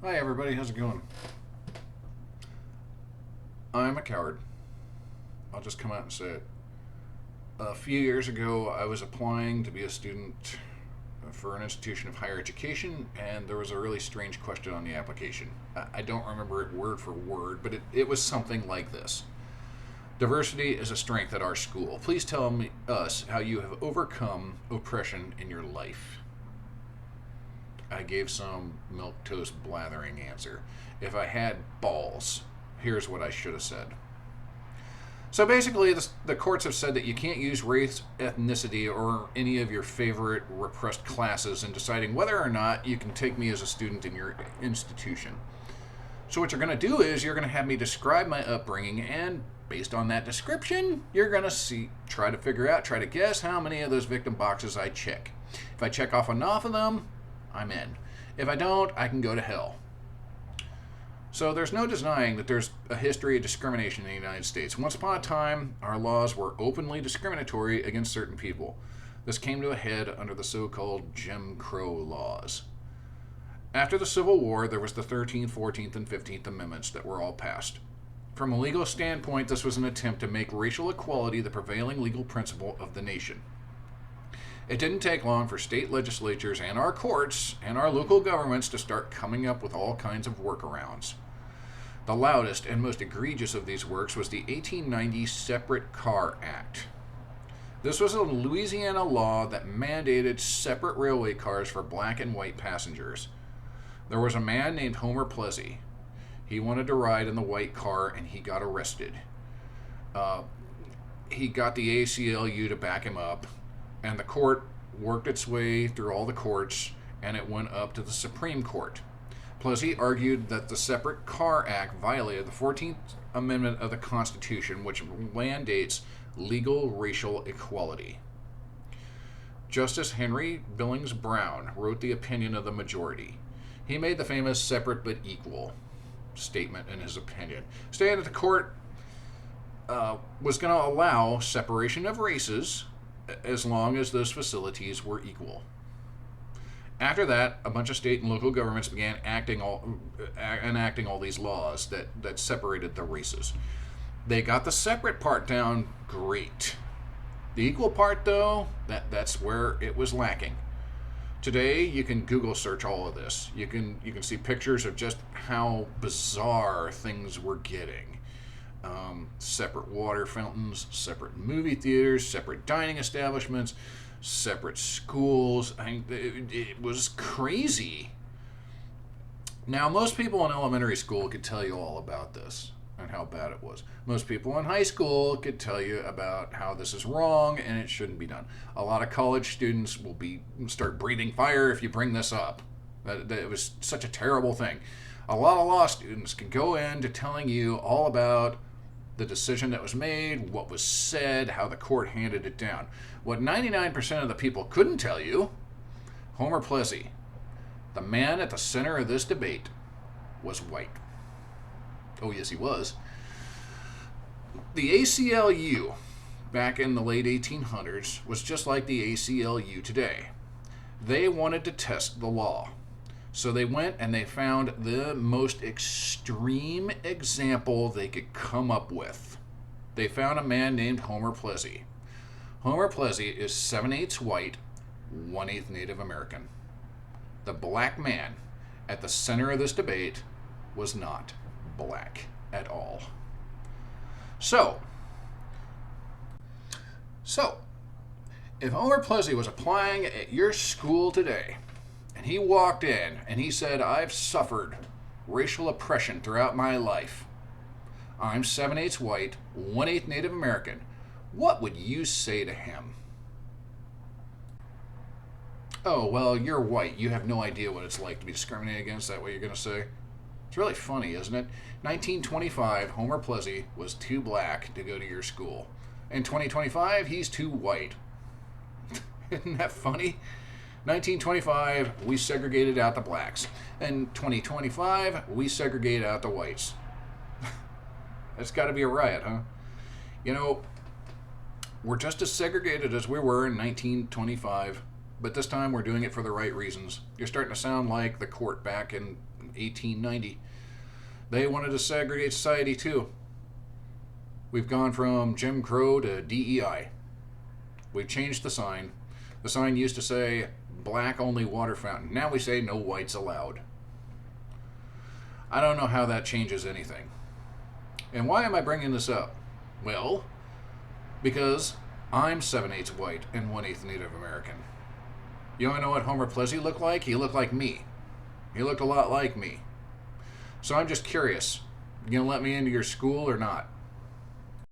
Hi, everybody. How's it going? I'm a coward. I'll just come out and say it. A few years ago, I was applying to be a student for an institution of higher education, and there was a really strange question on the application. I don't remember it word for word, but it was something like this: Diversity is a strength at our school. Please tell us how you have overcome oppression in your life. I gave some milk toast blathering answer. If I had balls, here's what I should have said. So basically, the courts have said that you can't use race, ethnicity, or any of your favorite repressed classes in deciding whether or not you can take me as a student in your institution. So what you're going to do is you're going to have me describe my upbringing, and based on that description, you're going to try to guess how many of those victim boxes I check. If I check off enough of them, I'm in. If I don't, I can go to hell. So there's no denying that there's a history of discrimination in the United States. Once upon a time, our laws were openly discriminatory against certain people. This came to a head under the so-called Jim Crow laws. After the Civil War, there was the 13th, 14th, and 15th Amendments that were all passed. From a legal standpoint, this was an attempt to make racial equality the prevailing legal principle of the nation. It didn't take long for state legislatures and our courts and our local governments to start coming up with all kinds of workarounds. The loudest and most egregious of these works was the 1890 Separate Car Act. This was a Louisiana law that mandated separate railway cars for black and white passengers. There was a man named Homer Plessy. He wanted to ride in the white car and he got arrested. He got the ACLU to back him up, and the court worked its way through all the courts, and it went up to the Supreme Court. Plessy argued that the Separate Car Act violated the 14th Amendment of the Constitution, which mandates legal racial equality. Justice Henry Billings Brown wrote the opinion of the majority. He made the famous separate but equal statement in his opinion, stating that the court was going to allow separation of races as long as those facilities were equal. After that, a bunch of state and local governments began enacting all these laws that separated the races. They got the separate part down great. The equal part, though, that's where it was lacking. Today, you can Google search all of this. You can see pictures of just how bizarre things were getting. Separate water fountains, separate movie theaters, separate dining establishments, separate schools. It was crazy. Now, most people in elementary school could tell you all about this and how bad it was. Most people in high school could tell you about how this is wrong and it shouldn't be done. A lot of college students will start breathing fire if you bring this up. That it was such a terrible thing. A lot of law students can go into telling you all about the decision that was made, what was said, how the court handed it down. What 99% of the people couldn't tell you, Homer Plessy, the man at the center of this debate, was white. Oh, yes, he was. The ACLU, back in the late 1800s, was just like the ACLU today. They wanted to test the law. So they went and they found the most extreme example they could come up with. They found a man named Homer Plessy. Homer Plessy is 7/8 white, 1/8 Native American. The black man at the center of this debate was not black at all. So, if Homer Plessy was applying at your school today, and he walked in and he said, I've suffered racial oppression throughout my life. I'm 7/8 white, 1/8 Native American. What would you say to him? Oh, well, you're white. You have no idea what it's like to be discriminated against. Is that what you're going to say? It's really funny, isn't it? 1925, Homer Plessy was too black to go to your school. In 2025, he's too white. Isn't that funny? 1925, we segregated out the blacks. In 2025, we segregated out the whites. That's got to be a riot, huh? You know, we're just as segregated as we were in 1925, but this time we're doing it for the right reasons. You're starting to sound like the court back in 1890. They wanted to segregate society too. We've gone from Jim Crow to DEI. We've changed the sign. The sign used to say black only water fountain. Now we say no whites allowed. I don't know how that changes anything. And why am I bringing this up? Well, because I'm 7/8 white and 1/8 Native American. You want to know what Homer Plessy looked like? He looked like me. He looked a lot like me. So I'm just curious. You gonna let me into your school or not?